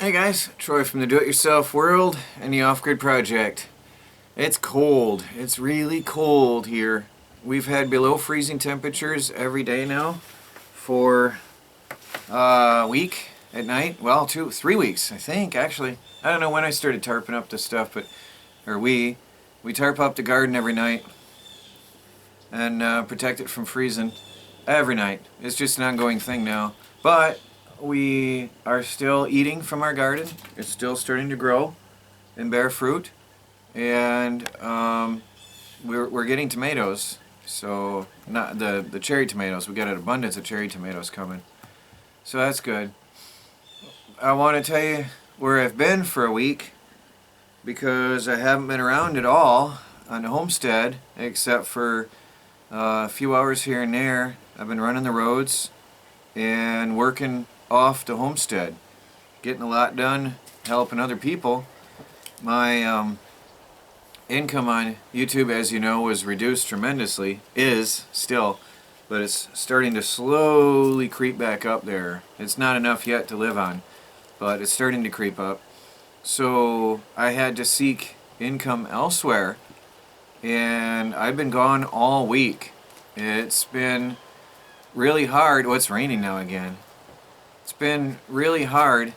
Hey guys, Troy from the Do-It-Yourself World and the Off-Grid Project. It's cold. It's really cold here. We've had below freezing temperatures every day now for a week at night. Well, 3 weeks, I think, actually. I don't know when I started tarping up this stuff, we tarp up the garden every night and protect it from freezing every night. It's just an ongoing thing now. But we are still eating from our garden. It's still starting to grow and bear fruit, and we're getting tomatoes. So not the cherry tomatoes. We got an abundance of cherry tomatoes coming, so that's good. I want to tell you where I've been for a week because I haven't been around at all on the homestead except for a few hours here and there. I've been running the roads and working off the homestead, getting a lot done, helping other people. My income on YouTube, as you know, was reduced tremendously, is still, but it's starting to slowly creep back up there. It's not enough yet to live on, but it's starting to creep up. So I had to seek income elsewhere, and I've been gone all week. It's been really hard. Well, it's raining now again. It's been really hard.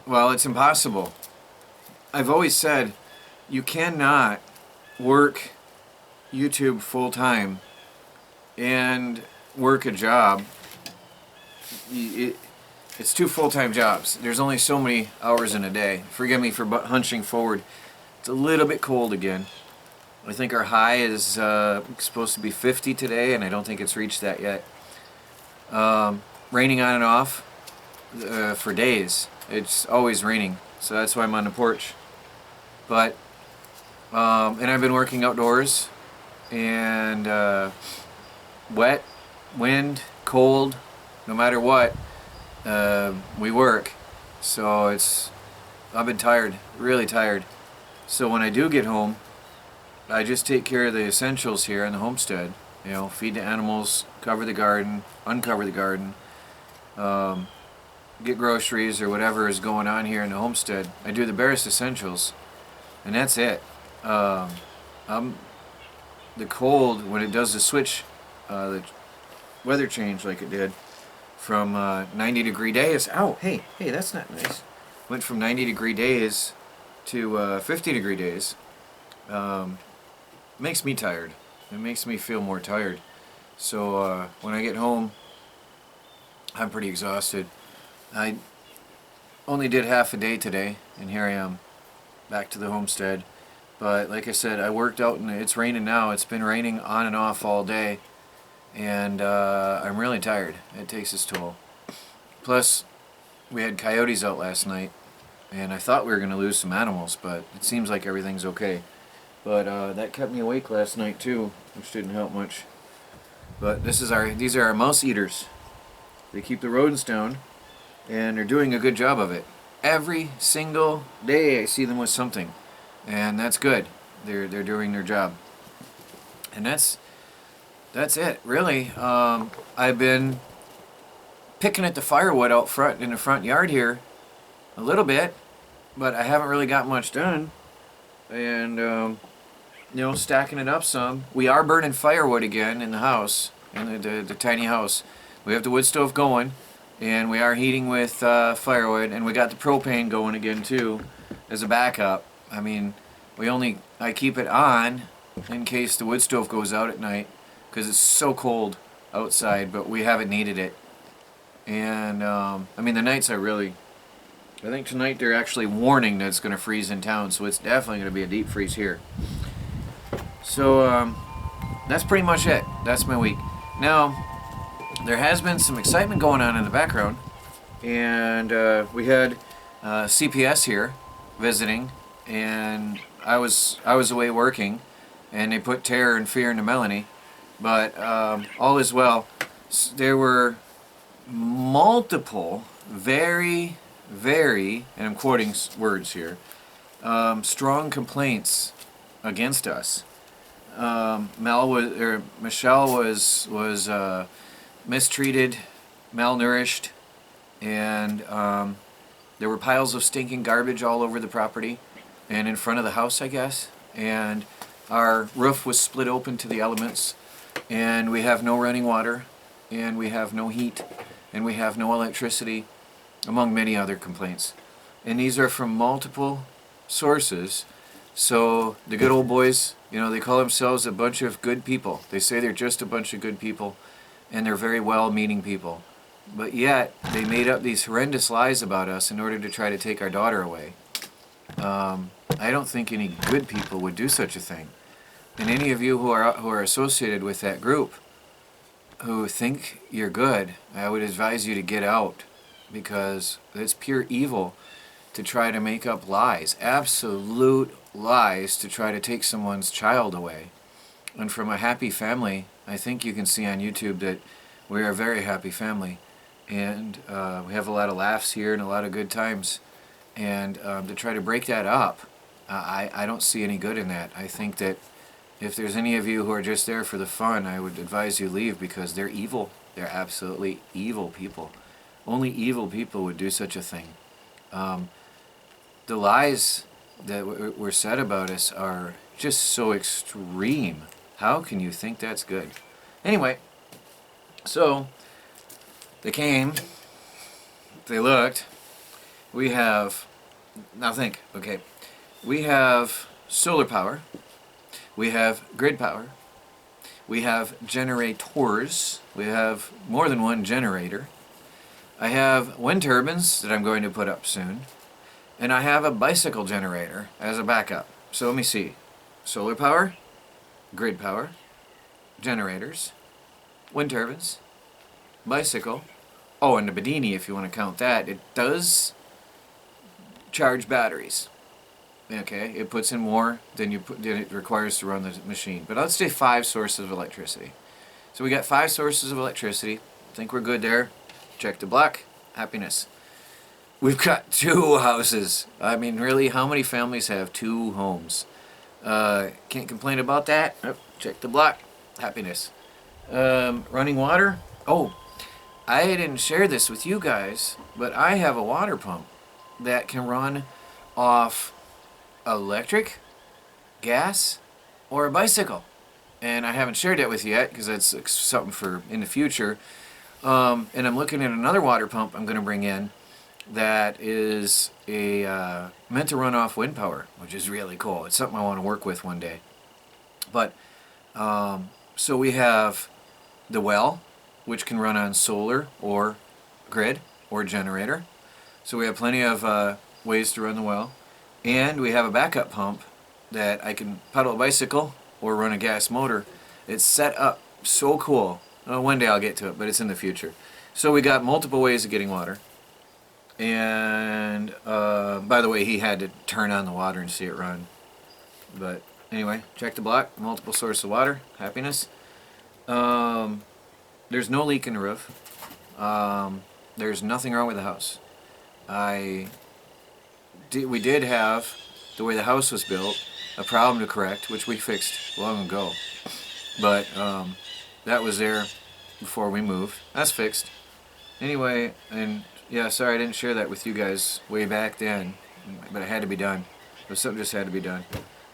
Well, it's impossible. I've always said you cannot work YouTube full time and work a job. It's two full-time jobs. There's only so many hours in a day. Forgive me for hunching forward. It's a little bit cold again. I think our high is supposed to be 50 today, and I don't think it's reached that yet. Raining on and off for days. It's always raining, so that's why I'm on the porch. But and I've been working outdoors, and wet, wind, cold, no matter what, we work. So I've been tired, really tired. So when I do get home, I just take care of the essentials here in the homestead. You know, feed the animals, cover the garden, uncover the garden, get groceries or whatever is going on here in the homestead. I do the barest essentials, and that's it. The cold, when it does the switch, the weather change like it did from 90-degree days. Ow, hey, that's not nice. Went from 90-degree days to 50-degree days. Makes me tired. It makes me feel more tired. So when I get home, I'm pretty exhausted. I only did half a day today, and here I am, back to the homestead. But like I said, I worked out, and it's raining now. It's been raining on and off all day, and I'm really tired. It takes its toll. Plus, we had coyotes out last night, and I thought we were going to lose some animals, but it seems like everything's okay. But that kept me awake last night too, which didn't help much. But these are our mouse eaters. They keep the rodents down, and they're doing a good job of it. Every single day I see them with something, and that's good. They're doing their job, and that's it really. I've been picking at the firewood out front in the front yard here a little bit, but I haven't really got much done. And you know, stacking it up some. We are burning firewood again in the house, in the tiny house. We have the wood stove going, and we are heating with firewood, and we got the propane going again too as a backup. I mean, I keep it on in case the wood stove goes out at night because it's so cold outside, but we haven't needed it. And I mean, the nights are really, I think tonight they're actually warning that it's going to freeze in town, so it's definitely going to be a deep freeze here. So that's pretty much it. That's my week. Now, there has been some excitement going on in the background, and we had CPS here visiting, and I was away working, and they put terror and fear into Melanie, but all is well. There were multiple very, and I'm quoting words here, strong complaints against us. Michelle was mistreated, malnourished, and There were piles of stinking garbage all over the property and in front of the house, I guess. And our roof was split open to the elements, and we have no running water, and we have no heat, and we have no electricity, among many other complaints. And these are from multiple sources. So the good old boys, you know, they call themselves a bunch of good people. They say they're just a bunch of good people, and they're very well-meaning people. But yet, they made up these horrendous lies about us in order to try to take our daughter away. I don't think any good people would do such a thing. And any of you who are associated with that group, who think you're good, I would advise you to get out, because it's pure evil to try to make up lies, absolute lies, to try to take someone's child away. And from a happy family, I think you can see on YouTube that we are a very happy family, and we have a lot of laughs here and a lot of good times. And to try to break that up, I don't see any good in that. I think that if there's any of you who are just there for the fun, I would advise you leave, because they're evil. They're absolutely evil people. Only evil people would do such a thing. The lies that were said about us are just so extreme. How can you think that's good? Anyway, so they came, they looked. We have, now think, okay, we have solar power, we have grid power, we have generators, we have more than one generator. I have wind turbines that I'm going to put up soon, and I have a bicycle generator as a backup. So let me see. Solar power, grid power, generators, wind turbines, bicycle. Oh, and the Bedini, if you want to count that, it does charge batteries. Okay, it puts in more than it requires to run the machine. But let's say 5 sources of electricity. So we got 5 sources of electricity. Think we're good there. Check the block. Happiness. We've got 2 houses. I mean, really, how many families have 2 homes? Can't complain about that. Oh, check the block. Happiness. Running water. Oh, I didn't share this with you guys, but I have a water pump that can run off electric, gas, or a bicycle. And I haven't shared that with you yet, because that's something for in the future. And I'm looking at another water pump I'm going to bring in that is meant to run off wind power, which is really cool. It's something I want to work with one day. But so we have the well, which can run on solar or grid or generator. So we have plenty of ways to run the well. And we have a backup pump that I can pedal a bicycle or run a gas motor. It's set up so cool. One day I'll get to it, but it's in the future. So we got multiple ways of getting water. And by the way, he had to turn on the water and see it run. But anyway, check the block. Multiple sources of water. Happiness. There's no leak in the roof. There's nothing wrong with the house. We did have, the way the house was built, a problem to correct, which we fixed long ago. But that was there before we moved. That's fixed. Anyway, and yeah, sorry I didn't share that with you guys way back then, but it had to be done. Something just had to be done.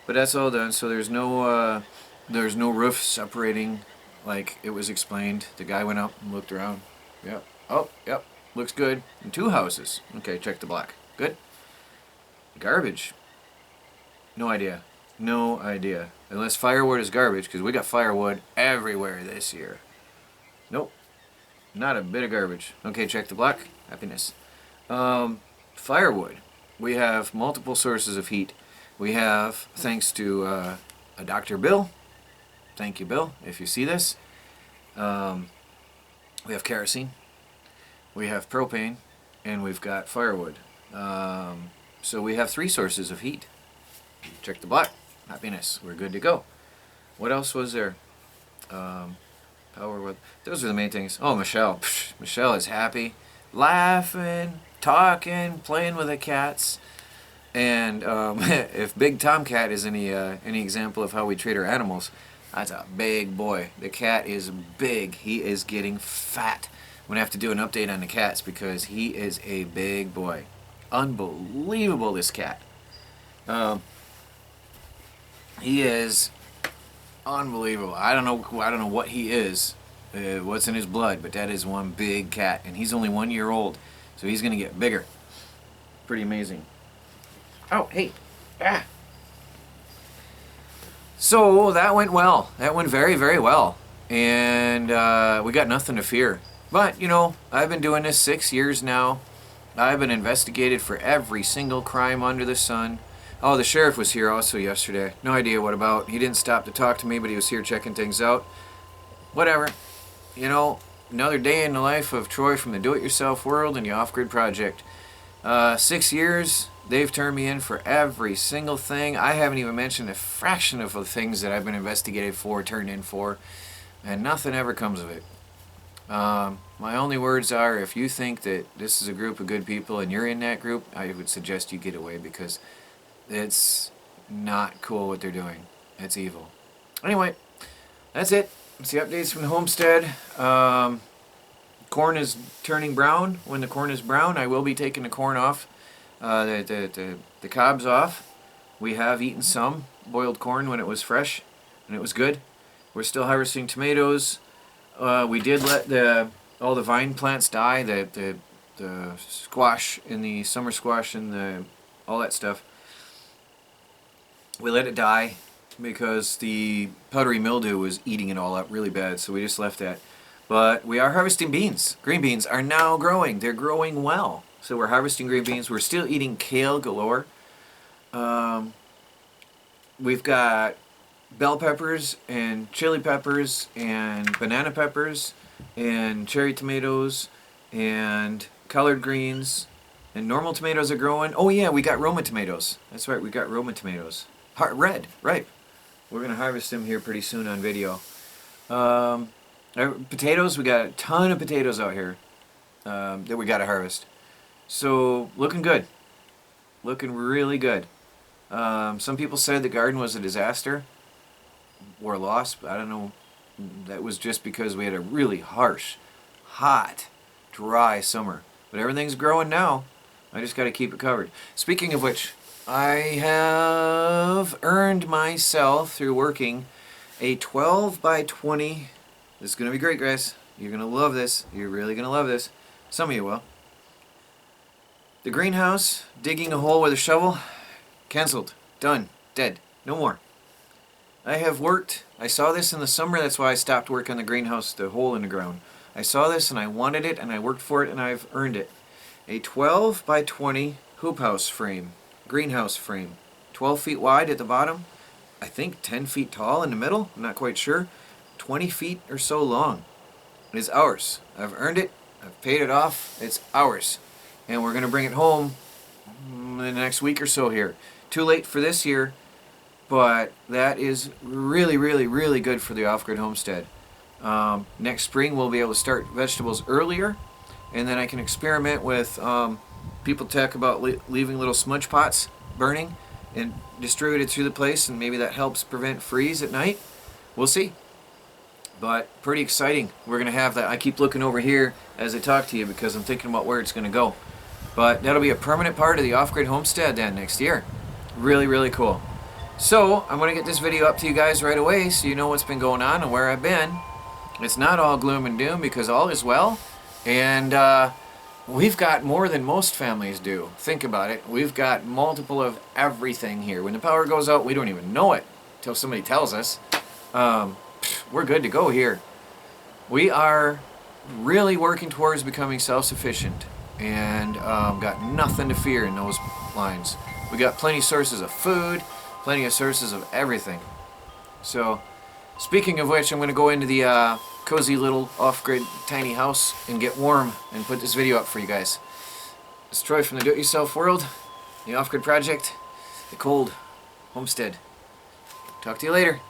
But that's all done. So there's no roof separating like it was explained. The guy went up and looked around. Yep. Oh, yep. Looks good. And 2 houses. Okay, check the block. Good. Garbage. No idea. No idea. Unless firewood is garbage, because we got firewood everywhere this year. Nope. Not a bit of garbage. Okay, check the block. Happiness. Firewood. We have multiple sources of heat. We have, thanks to a Dr. Bill. Thank you, Bill, if you see this. We have kerosene. We have propane. And we've got firewood. So we have 3 sources of heat. Check the block. Happiness. We're good to go. What else was there? Power. Those are the main things. Oh, Michelle. Psh, Michelle is happy, laughing, talking, playing with the cats. And if Big Tomcat is any example of how we treat our animals, that's a big boy. The cat is big. He is getting fat. I'm gonna have to do an update on the cats because he is a big boy. unbelievable, this cat. He is unbelievable. I don't know what he is, what's in his blood, but that is one big cat, and he's only 1 year old, so he's gonna get bigger. Pretty amazing. Oh, hey, ah. So that went well. That went very, very well, and we got nothing to fear. But you know, I've been doing this 6 years now. I've been investigated for every single crime under the sun. Oh, the sheriff was here also yesterday. No idea what about. He didn't stop to talk to me, but he was here checking things out. Whatever. You know, another day in the life of Troy from the Do-It-Yourself World and the Off-Grid Project. 6 years, they've turned me in for every single thing. I haven't even mentioned a fraction of the things that I've been investigated for, turned in for, and nothing ever comes of it. My only words are, if you think that this is a group of good people and you're in that group, I would suggest you get away, because it's not cool what they're doing. It's evil. Anyway, that's it. It's the updates from the homestead. Corn is turning brown. When the corn is brown, I will be taking the corn off, the cobs off. We have eaten some boiled corn when it was fresh, and it was good. We're still harvesting tomatoes. We did let all the vine plants die, the squash and the summer squash and all that stuff. We let it die because the powdery mildew was eating it all up really bad, so we just left that. But we are harvesting beans. Green beans are now growing. They're growing well. So we're harvesting green beans. We're still eating kale galore. We've got bell peppers and chili peppers and banana peppers and cherry tomatoes and collard greens, and normal tomatoes are growing. Oh yeah, we got Roma tomatoes. That's right, we got Roma tomatoes. Red, ripe. We're going to harvest them here pretty soon on video. Potatoes, we got a ton of potatoes out here that we got to harvest. So, looking good. Looking really good. Some people said the garden was a disaster or a loss, but I don't know. That was just because we had a really harsh, hot, dry summer. But everything's growing now. I just got to keep it covered. Speaking of which, I have earned myself, through working, a 12 by 20. This is going to be great, guys. You're going to love this. You're really going to love this. Some of you will. The greenhouse, digging a hole with a shovel, cancelled. Done. Dead. No more. I have worked. I saw this in the summer. That's why I stopped work on the greenhouse, the hole in the ground. I saw this and I wanted it and I worked for it and I've earned it. A 12 by 20 hoop house frame. Greenhouse frame. 12 feet wide at the bottom. I think 10 feet tall in the middle. I'm not quite sure. 20 feet or so long. It is ours. I've earned it. I've paid it off. It's ours. And we're going to bring it home in the next week or so here. Too late for this year, but that is really, really, really good for the off-grid homestead. Next spring we'll be able to start vegetables earlier, and then I can experiment with people talk about leaving little smudge pots burning and distribute it through the place, and maybe that helps prevent freeze at night. We'll see. But pretty exciting. We're going to have that. I keep looking over here as I talk to you because I'm thinking about where it's going to go. But that'll be a permanent part of the off-grid homestead then next year. Really, really cool. So I'm going to get this video up to you guys right away so you know what's been going on and where I've been. It's not all gloom and doom, because all is well. And we've got more than most families do. Think about it. We've got multiple of everything here. When the power goes out, we don't even know it until somebody tells us. We're good to go here. We are really working towards becoming self-sufficient, and got nothing to fear in those lines. We got plenty of sources of food, plenty of sources of everything. So, speaking of which, I'm going to go into the cozy little off-grid tiny house and get warm and put this video up for you guys. It's Troy from the Do-It-Yourself World, the Off-Grid Project, the Cold Homestead. Talk to you later.